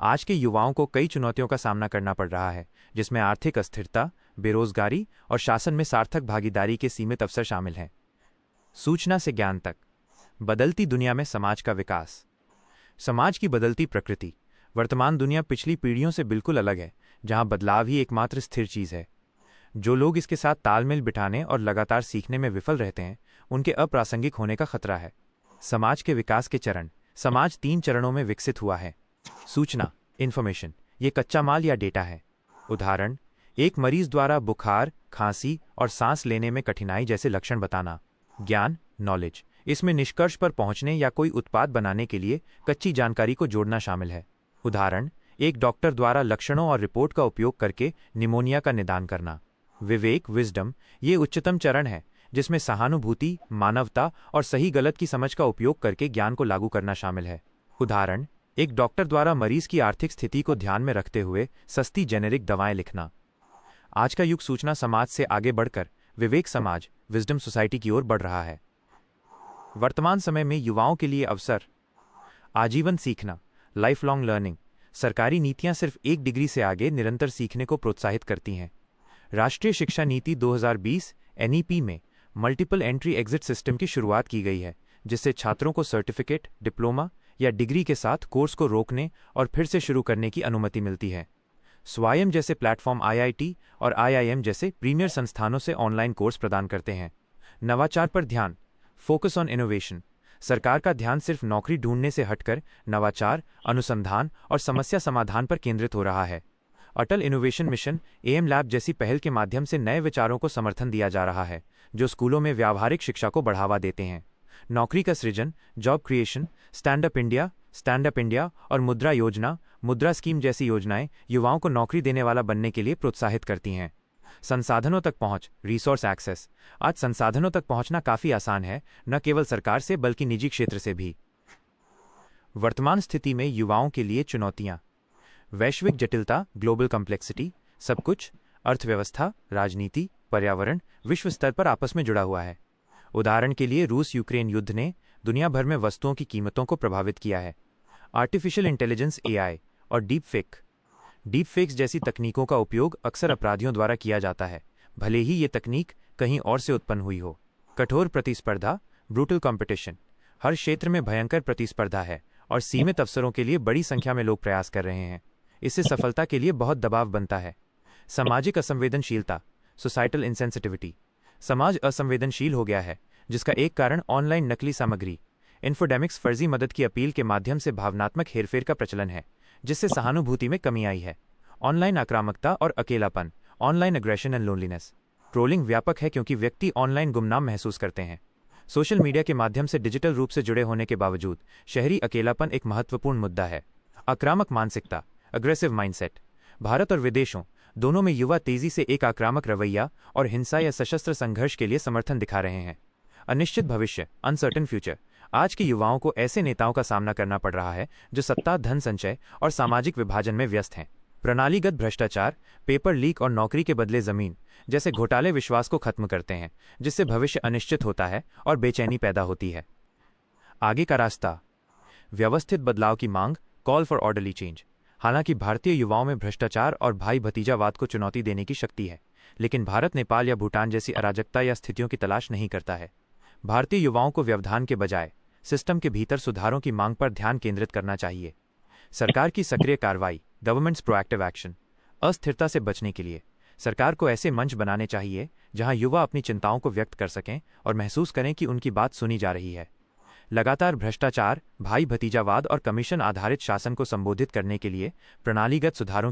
आज के युवाओं को कई चुनौतियों का सामना करना पड़ रहा है, जिसमें आर्थिक अस्थिरता, बेरोजगारी और शासन में सार्थक भागीदारी के सीमित अवसर शामिल हैं। सूचना से ज्ञान तक, बदलती दुनिया में समाज का विकास। समाज की बदलती प्रकृति। वर्तमान दुनिया पिछली पीढ़ियों से बिल्कुल अलग है, जहां बदलाव ही एकमात्र स्थिर चीज है। जो लोग इसके साथ तालमेल बिठाने और लगातार सीखने में विफल रहते हैं, उनके अप्रासंगिक होने का खतरा है। समाज के विकास के चरण। समाज 3 चरणों में विकसित हुआ है। सूचना, इन्फॉर्मेशन, ये कच्चा माल या डेटा है। उदाहरण, एक मरीज द्वारा बुखार, खांसी और सांस लेने में कठिनाई जैसे लक्षण बताना। ज्ञान, नॉलेज, इसमें निष्कर्ष पर पहुंचने या कोई उत्पाद बनाने के लिए कच्ची जानकारी को जोड़ना शामिल है। उदाहरण, एक डॉक्टर द्वारा लक्षणों और रिपोर्ट का उपयोग करके निमोनिया का निदान करना। विवेक, विजडम, ये उच्चतम चरण है, जिसमें सहानुभूति, मानवता और सही गलत की समझ का उपयोग करके ज्ञान को लागू करना शामिल है। उदाहरण, एक डॉक्टर द्वारा मरीज की आर्थिक स्थिति को ध्यान में रखते हुए सस्ती जेनेरिक दवाएं लिखना। आज का युग सूचना समाज से आगे बढ़कर विवेक समाज, विजडम सोसाइटी की ओर बढ़ रहा है। वर्तमान समय में युवाओं के लिए अवसर। आजीवन सीखना, लाइफ लॉन्ग लर्निंग। सरकारी नीतियां सिर्फ एक डिग्री से आगे निरंतर सीखने को प्रोत्साहित करती हैं। राष्ट्रीय शिक्षा नीति 2020 एनईपी में मल्टीपल एंट्री एग्जिट सिस्टम की शुरुआत की गई है, जिससे छात्रों को सर्टिफिकेट, डिप्लोमा या डिग्री के साथ कोर्स को रोकने और फिर से शुरू करने की अनुमति मिलती है। स्वायम जैसे प्लेटफॉर्म आईआईटी और आईआईएम जैसे प्रीमियर संस्थानों से ऑनलाइन कोर्स प्रदान करते हैं। नवाचार पर ध्यान, फोकस ऑन इनोवेशन। सरकार का ध्यान सिर्फ नौकरी ढूंढने से हटकर नवाचार, अनुसंधान और समस्या समाधान पर केंद्रित हो रहा है। अटल इनोवेशन मिशन एएम लैब जैसी पहल के माध्यम से नए विचारों को समर्थन दिया जा रहा है, जो स्कूलों में व्यावहारिक शिक्षा को बढ़ावा देते हैं। नौकरी का सृजन, job creation, stand up India और मुद्रा योजना, मुद्रा स्कीम जैसी योजनाएं युवाओं को नौकरी देने वाला बनने के लिए प्रोत्साहित करती हैं। संसाधनों तक पहुंच, रिसोर्स एक्सेस। आज संसाधनों तक पहुंचना काफी आसान है, न केवल सरकार से बल्कि निजी क्षेत्र से भी। वर्तमान स्थिति में युवाओं के लिए चुनौतियां। वैश्विक जटिलता, ग्लोबल कॉम्प्लेक्सिटी। सब कुछ, अर्थव्यवस्था, राजनीति, पर्यावरण, विश्व स्तर पर आपस में जुड़ा हुआ है। उदाहरण के लिए रूस यूक्रेन युद्ध ने दुनिया भर में वस्तुओं की कीमतों को प्रभावित किया है। आर्टिफिशियल इंटेलिजेंस एआई और डीपफेक्स जैसी तकनीकों का उपयोग अक्सर अपराधियों द्वारा किया जाता है, भले ही ये तकनीक कहीं और से उत्पन्न हुई हो। कठोर प्रतिस्पर्धा, ब्रूटल कंपटीशन। हर क्षेत्र में भयंकर प्रतिस्पर्धा है और सीमित अवसरों के लिए बड़ी संख्या में लोग प्रयास कर रहे हैं। इससे सफलता के लिए बहुत दबाव बनता है। सामाजिक असंवेदनशीलता, सोसाइटल इंसेंसिटिविटी। समाज असंवेदनशील हो गया है, जिसका एक कारण ऑनलाइन नकली सामग्री, इन्फोडेमिक्स, फर्जी मदद की अपील के माध्यम से भावनात्मक हेरफेर का प्रचलन है, जिससे सहानुभूति में कमी आई है। ऑनलाइन आक्रामकता और अकेलापन, online aggression and loneliness. Trolling व्यापक है क्योंकि व्यक्ति ऑनलाइन गुमनाम महसूस करते हैं। सोशल मीडिया के माध्यम से डिजिटल रूप से जुड़े होने के बावजूद शहरी अकेलापन एक महत्वपूर्ण मुद्दा है। आक्रामक मानसिकता, अग्रेसिव माइंडसेट। भारत और विदेशों दोनों में युवा तेजी से एक आक्रामक रवैया और हिंसा या सशस्त्र संघर्ष के लिए समर्थन दिखा रहे हैं। अनिश्चित भविष्य, अनसर्टेन फ्यूचर। आज के युवाओं को ऐसे नेताओं का सामना करना पड़ रहा है जो सत्ता, धन संचय और सामाजिक विभाजन में व्यस्त हैं। प्रणालीगत भ्रष्टाचार, पेपर लीक और नौकरी के बदले जमीन जैसे घोटाले विश्वास को खत्म करते हैं, जिससे भविष्य अनिश्चित होता है और बेचैनी पैदा होती है। आगे का रास्ता। व्यवस्थित बदलाव की मांग, कॉल फॉर ऑर्डरली चेंज। हालांकि भारतीय युवाओं में भ्रष्टाचार और भाई भतीजावाद को चुनौती देने की शक्ति है, लेकिन भारत नेपाल या भूटान जैसी अराजकता या स्थितियों की तलाश नहीं करता है। भारतीय युवाओं को व्यवधान के बजाय सिस्टम के भीतर सुधारों की मांग पर ध्यान केंद्रित करना चाहिए। सरकार की सक्रिय कार्रवाई, गवर्नमेंट्स प्रोएक्टिव एक्शन। अस्थिरता से बचने के लिए सरकार को ऐसे मंच बनाने चाहिए जहां युवा अपनी चिंताओं को व्यक्त कर सकें और महसूस करें कि उनकी बात सुनी जा रही है। लगातार भ्रष्टाचार, भाई भतीजावाद और कमीशन आधारित शासन को संबोधित करने के लिए प्रणालीगत सुधारों